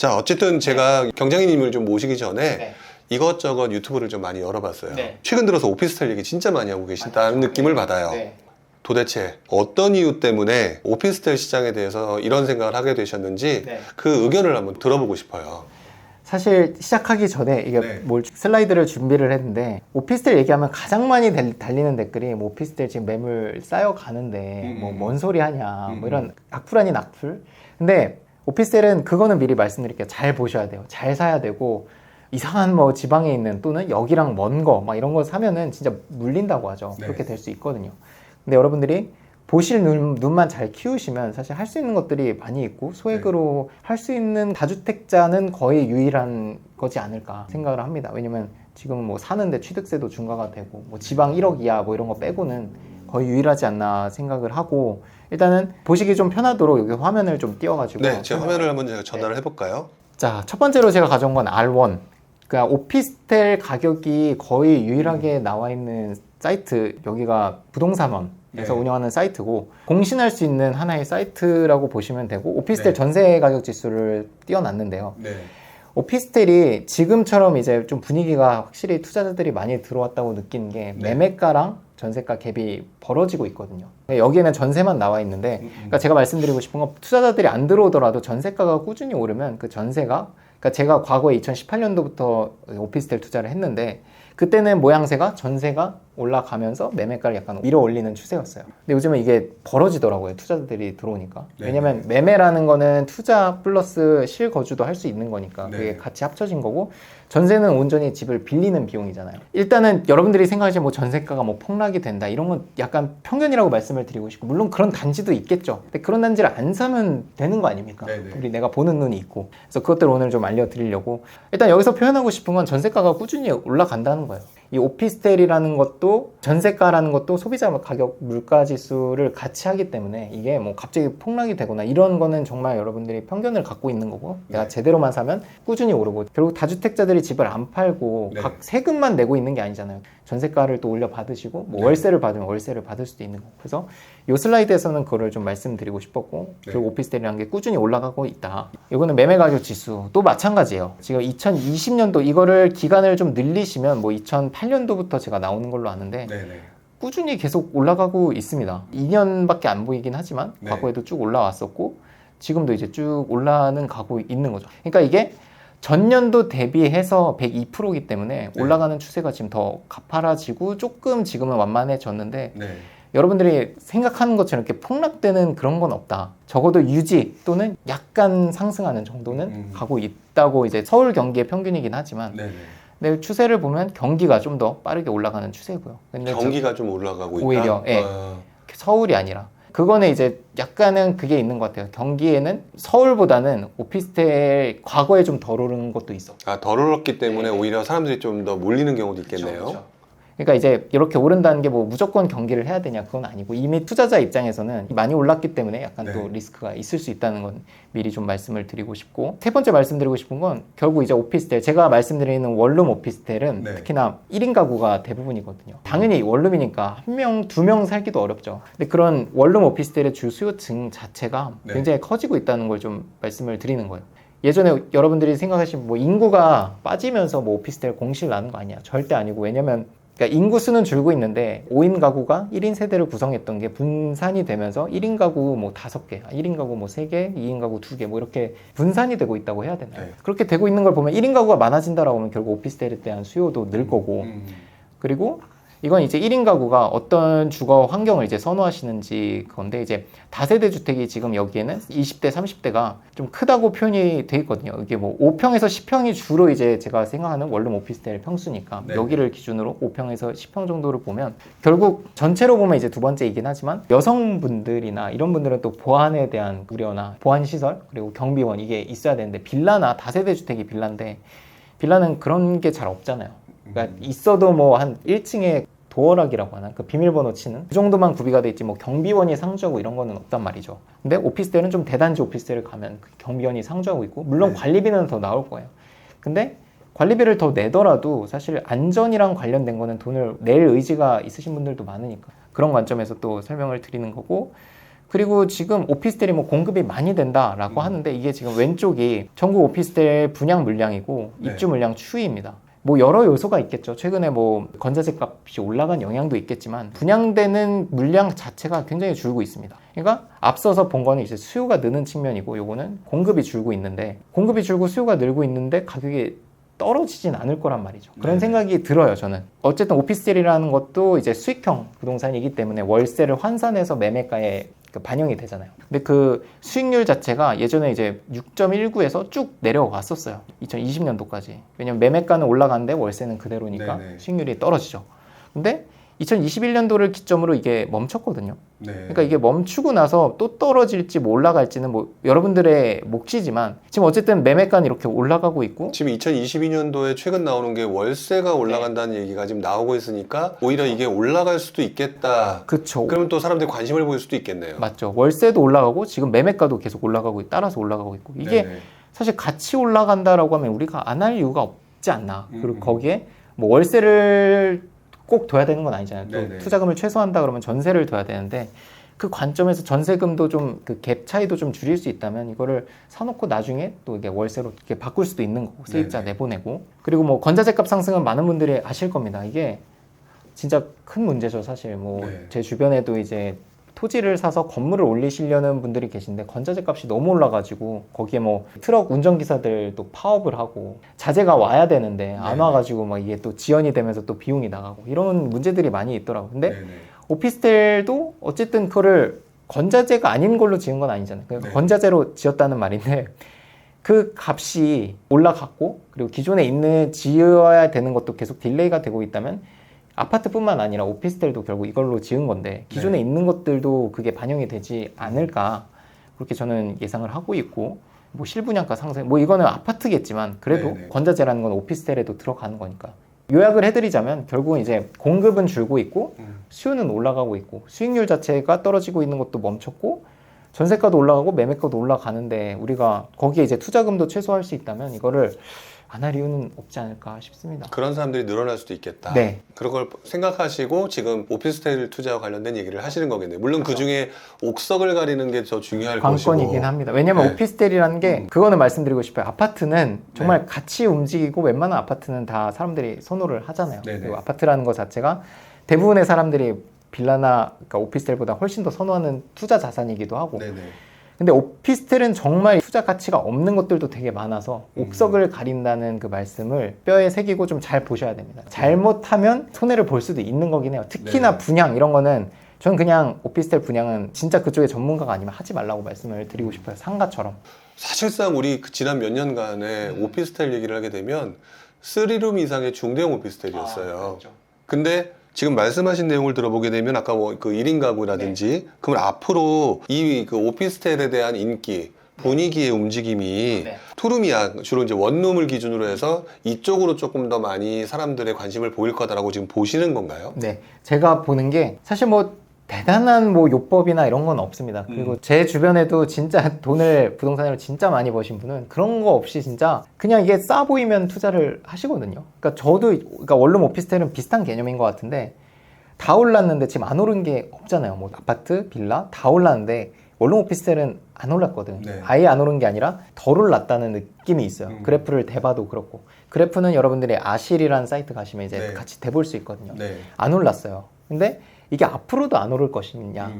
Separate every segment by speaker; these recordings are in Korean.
Speaker 1: 자, 어쨌든 제가 경장님을 좀 모시기 전에
Speaker 2: 네.
Speaker 1: 이것저것 유튜브를 좀 많이 열어봤어요.
Speaker 2: 네.
Speaker 1: 최근 들어서 오피스텔 얘기 진짜 많이 하고 계신다는 느낌을 받아요.
Speaker 2: 네.
Speaker 1: 도대체 어떤 이유 때문에 오피스텔 시장에 대해서 이런 생각을 하게 되셨는지
Speaker 2: 네.
Speaker 1: 그 의견을 한번 들어보고 싶어요.
Speaker 2: 사실 시작하기 전에 이게
Speaker 1: 네.
Speaker 2: 슬라이드를 준비를 했는데 오피스텔 얘기하면 가장 많이 달리는 댓글이 뭐 오피스텔 지금 매물 쌓여가는데 뭐 뭔 소리 하냐 뭐 이런 악플 아닌 악플. 근데 오피스텔은 그거는 미리 말씀드릴게요. 잘 보셔야 돼요. 잘 사야 되고 이상한 뭐 지방에 있는 또는 여기랑 먼 거 막 이런 거 사면은 진짜 물린다고 하죠.
Speaker 1: 네.
Speaker 2: 그렇게 될 수 있거든요. 근데 여러분들이 보실 눈만 잘 키우시면 사실 할 수 있는 것들이 많이 있고 소액으로 할 수 있는 다주택자는 거의 유일한 거지 않을까 생각을 합니다. 왜냐면 지금은 뭐 사는데 취득세도 중과가 되고 뭐 지방 1억 이하 뭐 이런 거 빼고는 거의 유일하지 않나 생각을 하고 일단은 보시기 좀 편하도록 여기 화면을 좀 띄워가지고
Speaker 1: 네, 제 화면을 한번 제가 전화를 해볼까요?
Speaker 2: 자, 첫 번째로 제가 가져온 건 R1. 그러니까 오피스텔 가격이 거의 유일하게 나와 있는 사이트, 여기가 부동산원에서
Speaker 1: 네.
Speaker 2: 운영하는 사이트고 공신할 수 있는 하나의 사이트라고 보시면 되고 오피스텔
Speaker 1: 네.
Speaker 2: 전세 가격 지수를 띄워놨는데요.
Speaker 1: 네.
Speaker 2: 오피스텔이 지금처럼 이제 좀 분위기가 확실히 투자자들이 많이 들어왔다고 느낀 게
Speaker 1: 네.
Speaker 2: 매매가랑 전세가 갭이 벌어지고 있거든요. 여기에는 전세만 나와 있는데 그러니까 제가 말씀드리고 싶은 건 투자자들이 안 들어오더라도 전세가가 꾸준히 오르면 그 전세가 그러니까 제가 과거에 2018년도부터 오피스텔 투자를 했는데 그때는 모양새가 전세가 올라가면서 매매가를 약간 밀어 올리는 추세였어요. 근데 요즘은 이게 벌어지더라고요. 투자자들이 들어오니까.
Speaker 1: 네.
Speaker 2: 왜냐면 매매라는 거는 투자 플러스 실거주도 할 수 있는 거니까
Speaker 1: 네.
Speaker 2: 그게 같이 합쳐진 거고 전세는 온전히 집을 빌리는 비용이잖아요. 일단은 여러분들이 생각하시는 뭐 전세가가 뭐 폭락이 된다 이런 건 약간 편견이라고 말씀을 드리고 싶고 물론 그런 단지도 있겠죠. 근데 그런 단지를 안 사면 되는 거 아닙니까?
Speaker 1: 네네.
Speaker 2: 우리 내가 보는 눈이 있고. 그래서 그것들을 오늘 좀 알려드리려고 일단 여기서 표현하고 싶은 건 전세가가 꾸준히 올라간다는 거예요. 이 오피스텔이라는 것도 전세가라는 것도 소비자 가격 물가 지수를 같이 하기 때문에 이게 뭐 갑자기 폭락이 되거나 이런 거는 정말 여러분들이 편견을 갖고 있는 거고 내가 제대로만 사면 꾸준히 오르고 결국 다주택자들이 집을 안 팔고
Speaker 1: 네.
Speaker 2: 각 세금만 내고 있는 게 아니잖아요. 전세가를 또 올려 받으시고 뭐
Speaker 1: 네.
Speaker 2: 월세를 받으면 월세를 받을 수도 있는 거고 그래서 이 슬라이드에서는 그거를 좀 말씀드리고 싶었고
Speaker 1: 네.
Speaker 2: 그리고 오피스텔이라는 게 꾸준히 올라가고 있다. 이거는 매매 가격 지수 또 마찬가지예요. 지금 2020년도 이거를 기간을 좀 늘리시면 뭐 2008년도부터 제가 나오는 걸로 아는데
Speaker 1: 네네.
Speaker 2: 꾸준히 계속 올라가고 있습니다. 2년밖에 안 보이긴 하지만
Speaker 1: 네.
Speaker 2: 과거에도 쭉 올라왔었고 지금도 이제 쭉 올라는 가고 있는 거죠. 그러니까 이게 전년도 대비해서 102%이기 때문에
Speaker 1: 네.
Speaker 2: 올라가는 추세가 지금 더 가파라지고 조금 지금은 완만해졌는데
Speaker 1: 네.
Speaker 2: 여러분들이 생각하는 것처럼 이렇게 폭락되는 그런 건 없다. 적어도 유지 또는 약간 상승하는 정도는 가고 있다고 이제 서울 경기의 평균이긴 하지만
Speaker 1: 네네.
Speaker 2: 근데 추세를 보면 경기가 좀 더 빠르게 올라가는 추세고요. 근데
Speaker 1: 경기가 좀 올라가고 있다.
Speaker 2: 오히려, 예. 서울이 아니라 그거는 이제 약간은 그게 있는 것 같아요. 경기에는 서울보다는 오피스텔 과거에 좀 덜 오르는 것도 있어.
Speaker 1: 아, 덜 올랐기 때문에
Speaker 2: 네.
Speaker 1: 오히려 사람들이 좀 더 몰리는 경우도 있겠네요.
Speaker 2: 그쵸. 그러니까 이제 이렇게 오른다는 게 뭐 무조건 경기를 해야 되냐 그건 아니고 이미 투자자 입장에서는 많이 올랐기 때문에 약간
Speaker 1: 네.
Speaker 2: 또 리스크가 있을 수 있다는 건 미리 좀 말씀을 드리고 싶고 세 번째 말씀드리고 싶은 건 결국 이제 오피스텔 제가 말씀드리는 원룸 오피스텔은
Speaker 1: 네.
Speaker 2: 특히나 1인 가구가 대부분이거든요. 당연히 원룸이니까 한 명, 두 명 살기도 어렵죠. 근데 그런 원룸 오피스텔의 주 수요층 자체가
Speaker 1: 네.
Speaker 2: 굉장히 커지고 있다는 걸 좀 말씀을 드리는 거예요. 예전에 여러분들이 생각하시면 뭐 인구가 빠지면서 뭐 오피스텔 공실 나는 거 아니야. 절대 아니고 왜냐면 그러니까 인구 수는 줄고 있는데 5인 가구가 1인 세대를 구성했던 게 분산이 되면서 1인 가구 뭐 5개, 1인 가구 뭐 3개, 2인 가구 2개 뭐 이렇게 분산이 되고 있다고 해야 되나요?
Speaker 1: 네.
Speaker 2: 그렇게 되고 있는 걸 보면 1인 가구가 많아진다라고 하면 결국 오피스텔에 대한 수요도 늘 거고 그리고 이건 이제 1인 가구가 어떤 주거 환경을 이제 선호하시는지 건데 이제 다세대 주택이 지금 여기에는 20대, 30대가 좀 크다고 표현이 돼 있거든요. 이게 뭐 5평에서 10평이 주로 이제 제가 생각하는 원룸 오피스텔 평수니까
Speaker 1: 네.
Speaker 2: 여기를 기준으로 5평에서 10평 정도를 보면 결국 전체로 보면 이제 두 번째이긴 하지만 여성분들이나 이런 분들은 또 보안에 대한 우려나 보안 시설 그리고 경비원 이게 있어야 되는데 빌라나 다세대 주택이 빌라인데 빌라는 그런 게 잘 없잖아요. 그러니까 있어도 뭐 한 1층에 도어락이라고 하나 그 비밀번호 치는 그 정도만 구비가 돼 있지 뭐 경비원이 상주하고 이런 거는 없단 말이죠. 근데 오피스텔은 좀 대단지 오피스텔을 가면 그 경비원이 상주하고 있고 물론
Speaker 1: 네.
Speaker 2: 관리비는 더 나올 거예요. 근데 관리비를 더 내더라도 사실 안전이랑 관련된 거는 돈을 낼 의지가 있으신 분들도 많으니까 그런 관점에서 또 설명을 드리는 거고 그리고 지금 오피스텔이 뭐 공급이 많이 된다라고 하는데 이게 지금 왼쪽이 전국 오피스텔 분양 물량이고
Speaker 1: 네.
Speaker 2: 입주 물량 추이입니다. 뭐 여러 요소가 있겠죠. 최근에 뭐 건자재 값이 올라간 영향도 있겠지만 분양되는 물량 자체가 굉장히 줄고 있습니다. 그러니까 앞서서 본 거는 이제 수요가 느는 측면이고 요거는 공급이 줄고 있는데 공급이 줄고 수요가 늘고 있는데 가격이 떨어지진 않을 거란 말이죠. 그런
Speaker 1: 네.
Speaker 2: 생각이 들어요, 저는. 어쨌든 오피스텔이라는 것도 이제 수익형 부동산이기 때문에 월세를 환산해서 매매가에 반영이 되잖아요. 근데 그 수익률 자체가 예전에 이제 6.19에서 쭉 내려왔었어요. 2020년도까지. 왜냐면 매매가는 올라가는데 월세는 그대로니까
Speaker 1: 네네.
Speaker 2: 수익률이 떨어지죠. 근데 2021년도를 기점으로 이게 멈췄거든요.
Speaker 1: 네.
Speaker 2: 그러니까 이게 멈추고 나서 또 떨어질지 뭐 올라갈지는 뭐 여러분들의 몫이지만 지금 어쨌든 매매가는 이렇게 올라가고 있고
Speaker 1: 지금 2022년도에 최근 나오는 게 월세가 올라간다는 얘기가 지금 나오고 있으니까 오히려 이게 올라갈 수도 있겠다.
Speaker 2: 그쵸.
Speaker 1: 그러면 또 사람들이 관심을 보일 수도 있겠네요.
Speaker 2: 맞죠. 월세도 올라가고 지금 매매가도 계속 올라가고 따라서 올라가고 있고 이게
Speaker 1: 네네.
Speaker 2: 사실 같이 올라간다라고 하면 우리가 안 할 이유가 없지 않나. 그리고
Speaker 1: 음.
Speaker 2: 거기에 뭐 월세를 꼭 둬야 되는 건 아니잖아요. 또
Speaker 1: 네네.
Speaker 2: 투자금을 최소화한다 그러면 전세를 둬야 되는데 그 관점에서 전세금도 좀 그 갭 차이도 좀 줄일 수 있다면 이거를 사놓고 나중에 또 이게 월세로 이렇게 바꿀 수도 있는 거고 세입자
Speaker 1: 네네.
Speaker 2: 내보내고 그리고 뭐 건자재 값 상승은 많은 분들이 아실 겁니다. 이게 진짜 큰 문제죠. 사실 뭐
Speaker 1: 네.
Speaker 2: 제 주변에도 이제 토지를 사서 건물을 올리시려는 분들이 계신데 건자재 값이 너무 올라가지고 거기에 뭐 트럭 운전기사들도 파업을 하고 자재가 와야 되는데 안
Speaker 1: 네.
Speaker 2: 와가지고 막 이게 또 지연이 되면서 또 비용이 나가고 이런 문제들이 많이 있더라고요. 근데
Speaker 1: 네네.
Speaker 2: 오피스텔도 어쨌든 그거를 건자재가 아닌 걸로 지은 건 아니잖아요. 그러니까
Speaker 1: 네.
Speaker 2: 건자재로 지었다는 말인데 그 값이 올라갔고 그리고 기존에 있는 지어야 되는 것도 계속 딜레이가 되고 있다면 아파트뿐만 아니라 오피스텔도 결국 이걸로 지은 건데 기존에
Speaker 1: 네.
Speaker 2: 있는 것들도 그게 반영이 되지 않을까 그렇게 저는 예상을 하고 있고 뭐 실분양가 상승 뭐 이거는 아파트겠지만 그래도
Speaker 1: 네네.
Speaker 2: 건자재라는 건 오피스텔에도 들어가는 거니까 요약을 해드리자면 결국은 이제 공급은 줄고 있고 수요는 올라가고 있고 수익률 자체가 떨어지고 있는 것도 멈췄고 전세가도 올라가고 매매가도 올라가는데 우리가 거기에 이제 투자금도 최소화할 수 있다면 이거를 안 할 이유는 없지 않을까 싶습니다.
Speaker 1: 그런 사람들이 늘어날 수도 있겠다.
Speaker 2: 네.
Speaker 1: 그런 걸 생각하시고 지금 오피스텔 투자와 관련된 얘기를 하시는 거겠네요. 물론 그 중에 옥석을 가리는 게 더 중요할
Speaker 2: 관건이긴
Speaker 1: 것이고.
Speaker 2: 합니다. 왜냐면
Speaker 1: 네.
Speaker 2: 오피스텔이라는 게 그거는 말씀드리고 싶어요. 아파트는 정말 같이 움직이고 웬만한 아파트는 다 사람들이 선호를 하잖아요.
Speaker 1: 네네.
Speaker 2: 그리고 아파트라는 것 자체가 대부분의 사람들이 빌라나 그러니까 오피스텔보다 훨씬 더 선호하는 투자 자산이기도 하고
Speaker 1: 네네.
Speaker 2: 근데 오피스텔은 정말 투자 가치가 없는 것들도 되게 많아서 옥석을 가린다는 그 말씀을 뼈에 새기고 좀 잘 보셔야 됩니다. 잘못하면 손해를 볼 수도 있는 거긴 해요. 특히나
Speaker 1: 네.
Speaker 2: 분양 이런 거는 저는 그냥 오피스텔 분양은 진짜 그쪽에 전문가가 아니면 하지 말라고 말씀을 드리고 싶어요. 상가처럼.
Speaker 1: 사실상 우리 그 지난 몇 년간에 오피스텔 얘기를 하게 되면 3룸 이상의 중대형 오피스텔이었어요. 근데 지금 말씀하신 내용을 들어보게 되면 아까 뭐 그 1인 가구라든지 그러면 앞으로 이 그 오피스텔에 대한 인기 분위기의 움직임이
Speaker 2: 네.
Speaker 1: 투룸이야 주로 이제 원룸을 기준으로 해서 이쪽으로 조금 더 많이 사람들의 관심을 보일 거다라고 지금 보시는 건가요?
Speaker 2: 네. 제가 보는 게 사실 뭐 대단한 뭐 요법이나 이런 건 없습니다. 그리고 제 주변에도 진짜 돈을 부동산으로 진짜 많이 버신 분은 그런 거 없이 진짜 그냥 이게 싸 보이면 투자를 하시거든요. 그러니까 저도 그러니까 원룸 오피스텔은 비슷한 개념인 것 같은데 다 올랐는데 지금 안 오른 게 없잖아요. 뭐 아파트, 빌라 다 올랐는데 원룸 오피스텔은 안 올랐거든.
Speaker 1: 네.
Speaker 2: 아예 안 오른 게 아니라 덜 올랐다는 느낌이 있어요. 그래프를 대봐도 그렇고 그래프는 여러분들이 아실이라는 사이트 가시면 이제
Speaker 1: 네.
Speaker 2: 같이 대볼 수 있거든요.
Speaker 1: 네.
Speaker 2: 안 올랐어요. 근데 이게 앞으로도 안 오를 것이냐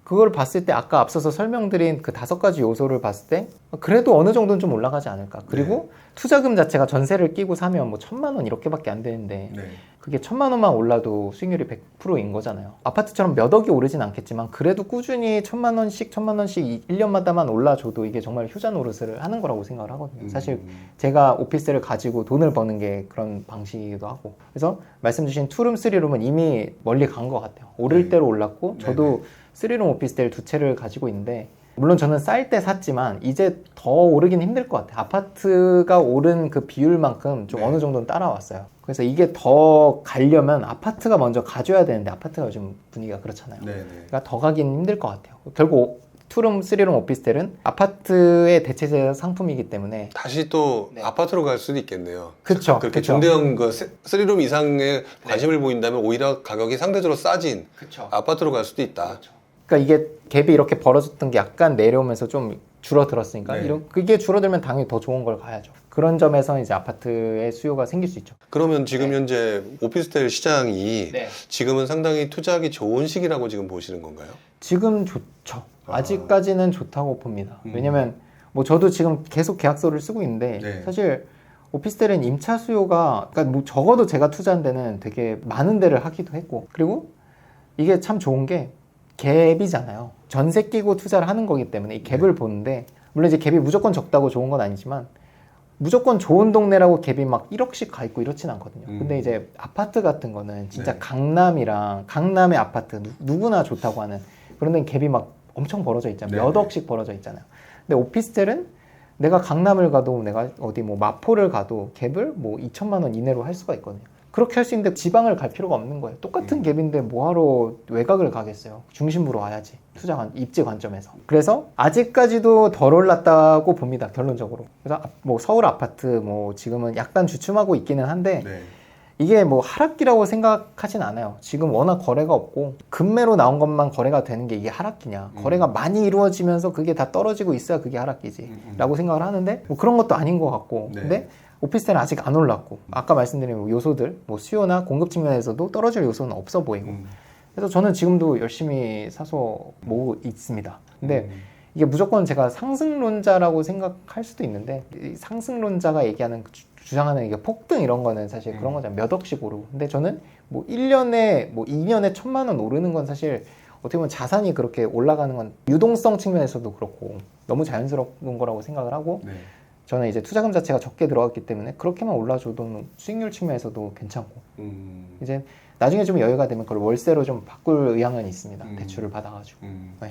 Speaker 2: 그걸 봤을 때 아까 앞서서 설명드린 그 5가지 요소를 봤을 때 그래도 어느 정도는 좀 올라가지 않을까. 그리고 투자금 자체가 전세를 끼고 사면 뭐 1,000만 원 이렇게밖에 안 되는데
Speaker 1: 네.
Speaker 2: 그게 1,000만 원만 올라도 수익률이 100%인 거잖아요. 아파트처럼 몇 억이 오르진 않겠지만 그래도 꾸준히 1,000만 원씩 1,000만 원씩 1년마다만 올라줘도 이게 정말 효자 노릇을 하는 거라고 생각을 하거든요. 사실 제가 오피스텔을 가지고 돈을 버는 게 그런 방식이기도 하고 그래서 말씀 주신 투룸, 쓰리룸은 이미 멀리 간 것 같아요. 오를
Speaker 1: 네.
Speaker 2: 대로 올랐고 저도 쓰리룸 오피스텔 2채를 가지고 있는데 물론 저는 쌀 때 샀지만 이제 더 오르긴 힘들 것 같아요. 아파트가 오른 그 비율만큼 좀
Speaker 1: 네.
Speaker 2: 어느 정도는 따라왔어요. 그래서 이게 더 가려면 아파트가 먼저 가줘야 되는데 아파트가 요즘 분위기가 그렇잖아요.
Speaker 1: 네네.
Speaker 2: 그러니까 더 가긴 힘들 것 같아요. 결국 투룸, 쓰리룸 오피스텔은 아파트의 대체재 상품이기 때문에
Speaker 1: 다시 또
Speaker 2: 네.
Speaker 1: 아파트로 갈 수도 있겠네요.
Speaker 2: 그쵸,
Speaker 1: 그렇게
Speaker 2: 그쵸.
Speaker 1: 중대형 그 3룸 이상의 관심을 보인다면 오히려 가격이 상대적으로 싸진
Speaker 2: 그쵸.
Speaker 1: 아파트로 갈 수도 있다.
Speaker 2: 그렇죠. 그러니까 이게 갭이 이렇게 벌어졌던 게 약간 내려오면서 좀 줄어들었으니까
Speaker 1: 네.
Speaker 2: 그게 줄어들면 당연히 더 좋은 걸 가야죠. 그런 점에서 이제 아파트의 수요가 생길 수 있죠.
Speaker 1: 그러면 지금 현재 오피스텔 시장이 지금은 상당히 투자하기 좋은 시기라고 지금 보시는 건가요?
Speaker 2: 지금 좋죠. 아직까지는 좋다고 봅니다.
Speaker 1: 음.
Speaker 2: 왜냐면 뭐 저도 지금 계속 계약서를 쓰고 있는데
Speaker 1: 네.
Speaker 2: 사실 오피스텔은 임차 수요가 그러니까 뭐 적어도 제가 투자한 데는 되게 많은 데를 하기도 했고 그리고 이게 참 좋은 게 갭이잖아요. 전세 끼고 투자를 하는 거기 때문에 이 갭을 보는데 물론 이제 갭이 무조건 적다고 좋은 건 아니지만 무조건 좋은 동네라고 갭이 막 1억씩 가 있고 이렇진 않거든요. 근데 이제 아파트 같은 거는 진짜
Speaker 1: 네.
Speaker 2: 강남의 아파트 누구나 좋다고 하는 그런 데는 갭이 막 엄청 벌어져 있잖아요.
Speaker 1: 네.
Speaker 2: 몇 억씩 벌어져 있잖아요. 근데 오피스텔은 내가 강남을 가도 내가 어디 뭐 마포를 가도 갭을 뭐 2천만 원 이내로 할 수가 있거든요. 그렇게 할 수 있는데 지방을 갈 필요가 없는 거예요. 똑같은 갭인데 뭐하러 외곽을 가겠어요. 중심부로 와야지. 입지 관점에서. 그래서 아직까지도 덜 올랐다고 봅니다. 결론적으로. 그래서 뭐 서울 아파트 뭐 지금은 약간 주춤하고 있기는 한데
Speaker 1: 네.
Speaker 2: 이게 뭐 하락기라고 생각하진 않아요. 지금 워낙 거래가 없고 급매로 나온 것만 거래가 되는 게 이게 하락기냐. 거래가 많이 이루어지면서 그게 다 떨어지고 있어야 그게 하락기지 라고 생각을 하는데 뭐 그런 것도 아닌 것 같고
Speaker 1: 네.
Speaker 2: 근데 오피스텔은 아직 안 올랐고 아까 말씀드린 요소들 뭐 수요나 공급 측면에서도 떨어질 요소는 없어 보이고 그래서 저는 지금도 열심히 사서 모으고 있습니다. 근데 이게 무조건 제가 상승론자라고 생각할 수도 있는데 이 상승론자가 얘기하는 주장하는 이게 폭등 이런 거는 사실 그런 거잖아요. 몇 억씩 오르고. 근데 저는 뭐 1년에 뭐 2년에 1,000만 원 오르는 건 사실 어떻게 보면 자산이 그렇게 올라가는 건 유동성 측면에서도 그렇고 너무 자연스러운 거라고 생각을 하고
Speaker 1: 네.
Speaker 2: 저는 이제 투자금 자체가 적게 들어갔기 때문에 그렇게만 올라줘도 수익률 측면에서도 괜찮고 이제 나중에 좀 여유가 되면 그걸 월세로 좀 바꿀 의향은 있습니다. 대출을 받아가지고. 네.